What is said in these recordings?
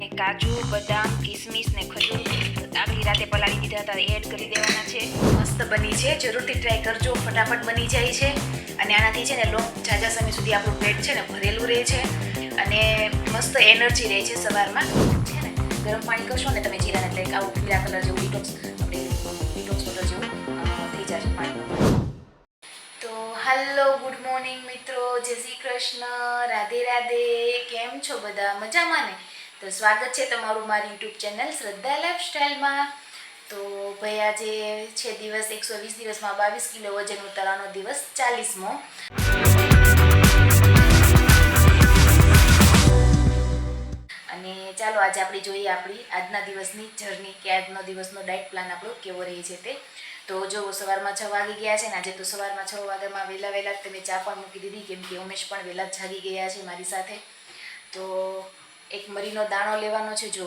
કાજુ બદામ કિસમિસ ને ખજૂર આગલી રાતે પલાળી દીધા હતા, એડ કરી દેવાના છે. મસ્ત બની છે, જરૂરથી ટ્રાય કરજો, ફટાફટ બની જાય છે. અને આનાથી છે ને લોંગ ઝાઝા સમય સુધી આપણું પેટ છે ને ભરેલું રહે છે અને મસ્ત એનર્જી રહે છે સવારમાં. છે ને ગરમ પાણી કરશો ને તમે જીરાને, એટલે આવું પીળા કલર જેવું ડિટોક્સ વોટર જેવું થઈ જશે પાણી. તો હેલો, ગુડ મોર્નિંગ મિત્રો, જય શ્રી કૃષ્ણ, રાધે રાધે. કેમ છો બધા? મજામાં ને? તો સ્વાગત છે તમારું મારી યુટ્યુબ ચેનલ શ્રદ્ધા લાઈફસ્ટાઈલમાં. તો ભાઈ આજે છે દિવસ 120 દિવસમાં 22 કિલો વજન ઉતારવાનો દિવસ 40મો. અને ચાલો આજે આપણે જોઈએ આપણી આજના દિવસની જર્ની, કે આજનો દિવસનો ડાયટ પ્લાન આપણો કેવો રહે છે તે. તો જો સવારમાં 6 વાગી ગયા છે ને આજે તો સવારમાં 6 વાગ્યામાં વહેલા તમે ચા પણ મૂકી દીધી, કેમ કે ઉમેશ પણ વહેલા જાગી ગયા છે મારી સાથે. તો એક મરીનો દાણો લેવાનો છે જો,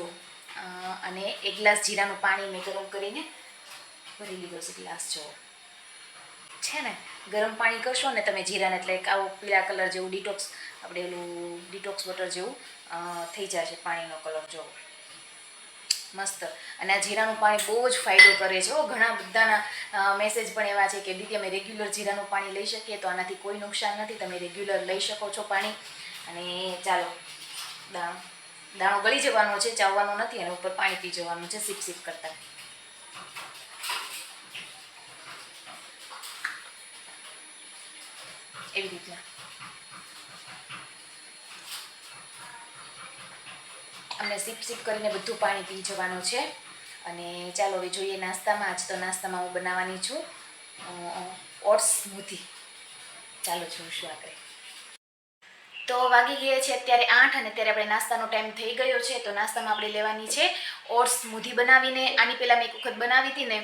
અને એક ગ્લાસ જીરાનું પાણી મેં ગરમ કરીને ભરી લીધો છે ગ્લાસ જો. છે ને ગરમ પાણી કરશો ને તમે જીરાને, એટલે આવું પીળા કલર જેવું ડિટોક્સ, આપણે એલું ડિટોક્સ વોટર જેવું થઈ જશે પાણીનો કલર જો મસ્ત. અને આ જીરાનું પાણી બહુ જ ફાયદો કરે છે. ઘણા બધાના મેસેજ પણ એવા છે કે દીદી અમે રેગ્યુલર જીરાનું પાણી લઈ શકીએ, તો આનાથી કોઈ નુકસાન નથી, તમે રેગ્યુલર લઈ શકો છો પાણી. અને ચાલો દાણો ગળી જવાનો છે, ચાવવાનો નથી, અને ઉપર પાણી પી જવાનું છે સિપ સિપ કરતા. એવી રીતના અમને સિપ સિપ કરીને બધું પાણી પી જવાનું છે. અને ચાલો હવે જોઈએ નાસ્તામાં. આજ તો નાસ્તામાં હું બનાવવાની છું ઓટ્સ સ્મૂધી. ચાલો જોઈશું આપણે. તો વાગી ગયા છે અત્યારે 8, અને અત્યારે આપણે નાસ્તાનો ટાઈમ થઈ ગયો છે. તો નાસ્તામાં આપણે લેવાની છે ઓટ્સ સ્મૂધી બનાવીને. આની પહેલાં મેં એક વખત બનાવી હતી ને,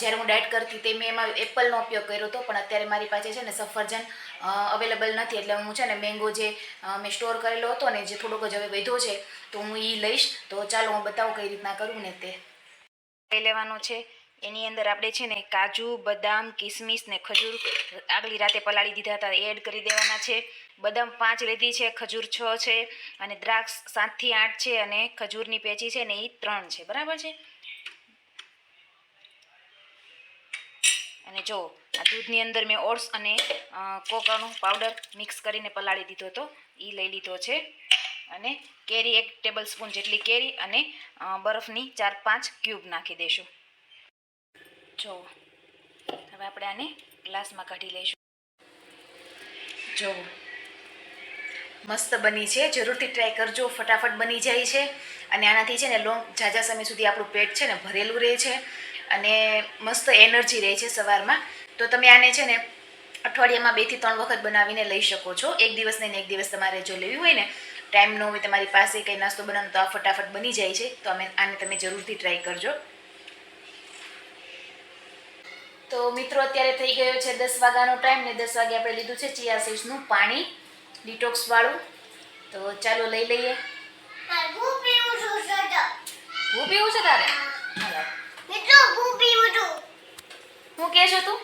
જ્યારે હું ડાયટ કરતી તે મેં એમાં એપલનો ઉપયોગ કર્યો હતો, પણ અત્યારે મારી પાસે છે ને સફરજન અવેલેબલ નથી, એટલે હું છે ને મેંગો જે મેં સ્ટોર કરેલો હતો ને, જે થોડોક જ હવે વધ્યો છે, તો હું એ લઈશ. તો ચાલો હું બતાવું કઈ રીતના કરું ને તે. લઈ લેવાનો છે. એની અંદર આપણે છે ને કાજુ બદામ કિસમિસ ને ખજૂર આગલી રાતે પલાળી દીધા હતા, એડ કરી દેવાના છે. બદામ 5 લીધી છે, ખજૂર 6 છે, અને દ્રાક્ષ 7 થી 8 છે, અને ખજૂરની પેચી છે ને એ 3 છે. બરાબર છે. અને જો આ દૂધની અંદર મેં ઓટ્સ અને કોકોનો પાવડર મિક્સ કરીને પલાળી દીધો હતો, એ લઈ લીધો છે. અને કેરી 1 ટેબલ સ્પૂન જેટલી કેરી, અને બરફની 4-5 ક્યુબ નાખી દઈશું. જો હવે આપણે આને ગ્લાસમાં કાઢી લઈશું. જો મસ્ત બની છે, જરૂરથી ટ્રાય કરજો, ફટાફટ બની જાય છે. અને આનાથી છે ને લોંગ ઝાઝા સમય સુધી આપણું પેટ છે ને ભરેલું રહે છે અને મસ્ત એનર્જી રહે છે સવારમાં. તો તમે આને છે ને અઠવાડિયામાં 2 થી 3 વખત બનાવીને લઈ શકો છો. એક દિવસ નહીં ને એક દિવસ તમારે જો લેવી હોય ને, ટાઈમ ન હોય તમારી પાસે કંઈ નાસ્તો બનાવવાનો, તો આ ફટાફટ બની જાય છે. તો આને તમે જરૂરથી ટ્રાય કરજો. તો મિત્રો અત્યારે થઈ ગયો છે 10 વાગ્યાનો ટાઈમ, ને 10 વાગે આપણે લીધું છે ચિયા સીડ્સનું પાણી ડિટોક્સ વાળું. તો ચાલો લઈ લઈએ. હું પીવું છે તારે? હું કહે છો તું?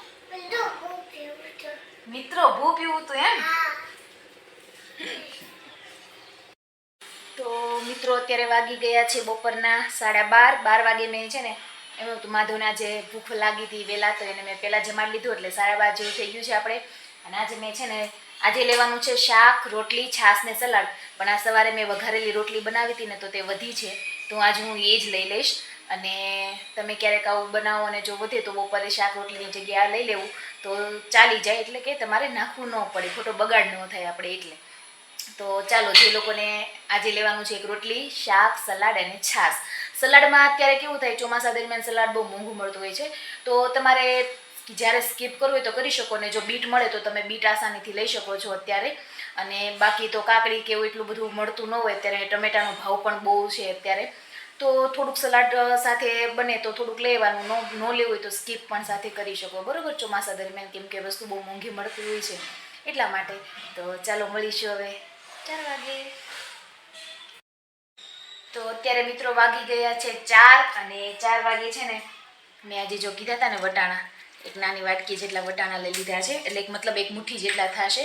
મિત્રો ભૂ પીવું તું એમ? તો મિત્રો અત્યારે વાગી ગયા છે બપોરના 12:30 વાગે. મેં છે ને એમ હતું માધવને જે ભૂખ લાગી હતી વહેલા, તો એને મેં પહેલાં જમાડી લીધું, એટલે 12:30 જેવું થઈ ગયું છે આપણે. અને આજે મેં છે ને આજે લેવાનું છે શાક, રોટલી, છાશ ને સલાડ. પણ આ સવારે મેં વઘારેલી રોટલી બનાવી હતી ને, તો તે વધી છે, તો આજે હું એ જ લઈ લઈશ. અને તમે ક્યારેક આવું બનાવો અને જો વધે તો બપોરે શાક રોટલીની જગ્યાએ લઈ લેવું તો ચાલી જાય, એટલે કે તમારે નાખવું ન પડે, ખોટો બગાડ ન થાય આપણે એટલે. તો ચાલો, જે લોકોને આજે લેવાનું છે એક રોટલી, શાક, સલાડ અને છાશ. સલાડમાં અત્યારે કેવું થાય, ચોમાસા દરમિયાન સલાડ બહુ મોંઘું મળતું હોય છે, તો તમારે જ્યારે સ્કીપ કરવું હોય તો કરી શકો. ને જો બીટ મળે તો તમે બીટ આસાનીથી લઈ શકો છો અત્યારે. અને બાકી તો કાકડી કે એવું એટલું બધું મળતું ન હોય અત્યારે. ટમેટાનો ભાવ પણ બહુ છે અત્યારે, તો થોડુંક સલાડ સાથે બને તો થોડુંક લેવાનું, ન લેવું હોય તો સ્કીપ પણ સાથે કરી શકો. બરાબર, ચોમાસા દરમિયાન, કેમ કે વસ્તુ બહુ મોંઘી મળતી હોય છે એટલા માટે. તો ચાલો મળીશું હવે 4 વાગે. તો અત્યારે મિત્રો વાગી ગયા છે 4, અને 4 વાગે છે ને મેં આજે જો કીધા હતા ને વટાણા, એક નાની વાટકી જેટલા વટાણા લઈ લીધા છે, એટલે મતલબ એક મુઠ્ઠી જેટલા થશે.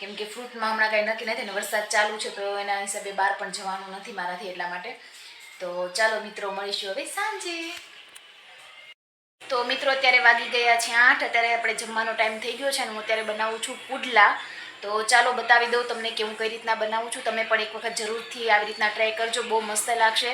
કેમ કે ફ્રૂટમાં હમણાં કાંઈ નક્કી નથી ને, વરસાદ ચાલુ છે, તો એના હિસાબે બહાર પણ જવાનું નથી મારાથી, એટલા માટે. તો ચાલો મિત્રો મળીશું હવે સાંજે. તો મિત્રો અત્યારે વાગી ગયા છે 8. અત્યારે આપણે જમવાનો ટાઈમ થઈ ગયો છે અને હું અત્યારે બનાવું છું પુડલા. તો ચાલો બતાવી દઉં તમને કે હું કઈ રીતના બનાવું છું. તમે પણ એક વખત જરૂરથી આવી રીતના ટ્રાય કરજો, બહુ મસ્ત લાગશે.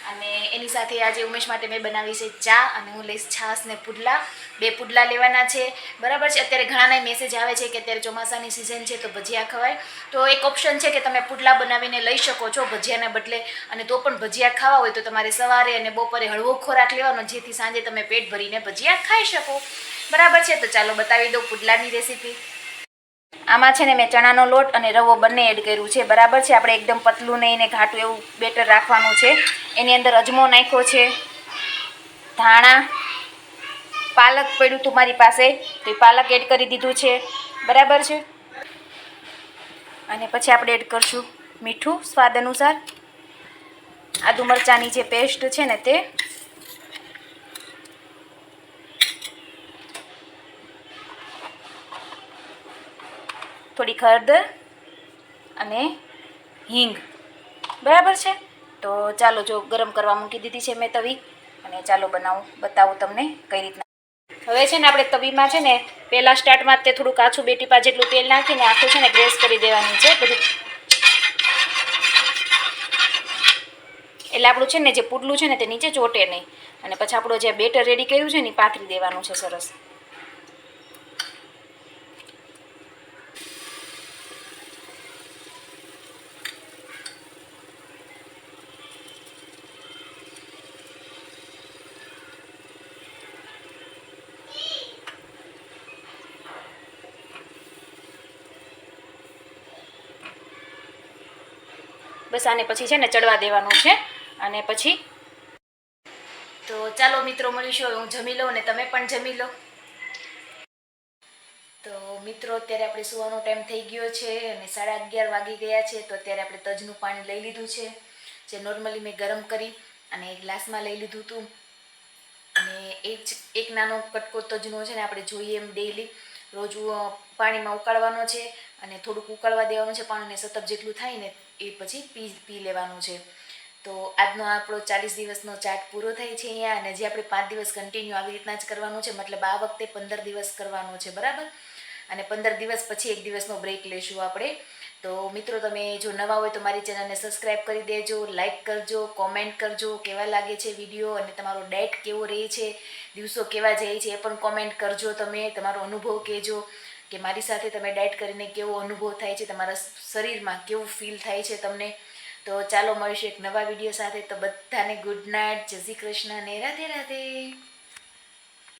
અને એની સાથે આજે ઉમેશ માટે મેં બનાવી છે ચા અને હું લઈશ છાશ ને પુડલા. 2 પુડલા લેવાના છે, બરાબર છે. અત્યારે ઘણાના મેસેજ આવે છે કે અત્યારે ચોમાસાની સિઝન છે તો ભજીયા ખવાય. તો એક ઓપ્શન છે કે તમે પુડલા બનાવીને લઈ શકો છો ભજીયાના બદલે. અને તો પણ ભજીયા ખાવા હોય તો તમારે સવારે અને બપોરે હળવો ખોરાક લેવાનો, જેથી સાંજે તમે પેટ ભરીને ભજીયા ખાઈ શકો, બરાબર છે. તો ચાલો બતાવી દઉં પુડલાની રેસીપી. આમાં છે ને મેં ચણાનો લોટ અને રવો બંને એડ કર્યું છે, બરાબર છે. આપણે એકદમ પતલું નહીં ને ઘાટું એવું બેટર રાખવાનું છે. એની અંદર અજમો નાખ્યો છે, ધાણા, પાલક પડ્યું હતું મારી પાસે તો એ પાલક એડ કરી દીધું છે, બરાબર છે. અને પછી આપણે એડ કરશું મીઠું સ્વાદ અનુસાર, આદુ મરચાંની જે પેસ્ટ છે ને તે, થોડી હળદર અને હિંગ, બરાબર છે. તો ચાલો જો ગરમ કરવા મૂકી દીધી છે મેં તવી, અને ચાલો બતાવું તમને કઈ રીતના. હવે છે ને આપણે તવીમાં છે ને પહેલાં સ્ટાર્ટમાં તે થોડું કાચું 2 ટીપા જેટલું તેલ નાખીને આખું છે ને ગ્રેસ કરી દેવાનું છે બધું. એટલે આપણું છે ને જે પુડલું છે ને તે નીચે ચોટે નહીં. અને પછી આપણું જે બેટર રેડી કર્યું છે ને એ પાથરી દેવાનું છે સરસ. બસ આને પછી છે ને ચડવા દેવાનું છે. અને પછી તો ચાલો મિત્રો મળીશું, હું જમી લઉં ને તમે પણ જમી લો. તો મિત્રો અત્યારે આપણે સુવાનો ટાઈમ થઈ ગયો છે અને 11:30 વાગી ગયા છે. તો અત્યારે આપણે તજનું પાણી લઈ લીધું છે, જે નોર્મલી મેં ગરમ કરી અને એક ગ્લાસમાં લઈ લીધું હતું. અને એક નાનો કટકો તજનો છે ને આપણે જોઈએ એમ ડેઈલી રોજ પાણીમાં ઉકાળવાનો છે અને થોડુંક ઉકાળવા દેવાનું છે. પાણીને સતપ જેટલું થાય ને એ પછી પી લેવાનું છે. તો આજનો આપણો 40 દિવસનો ચાર્ટ પૂરો થાય છે અહીંયા. અને જે આપણે 5 દિવસ કન્ટિન્યુ આવી રીતના જ કરવાનું છે, મતલબ આ વખતે 15 દિવસ કરવાનો છે, બરાબર. અને 15 દિવસ પછી 1 દિવસનો બ્રેક લેશું આપણે. તો મિત્રો તમે જો નવા હોય તો મારી ચેનલને સબસ્ક્રાઈબ કરી દેજો, લાઇક કરજો, કોમેન્ટ કરજો કેવા લાગે છે વિડીયો, અને તમારો ડાયટ કેવો રહે છે, દિવસો કેવા જાય છે એ પણ કોમેન્ટ કરજો. તમે તમારો અનુભવ કહેજો કે મારી સાથે તમે ડાયટ કરીને કેવો અનુભવ થાય છે, તમારા શરીરમાં કેવું ફીલ થાય છે તમને. તો ચાલો મળીશું એક નવા વિડીયો સાથે. તો બધાને ગુડ નાઇટ, જય શ્રી કૃષ્ણ ને રાધે રાધે.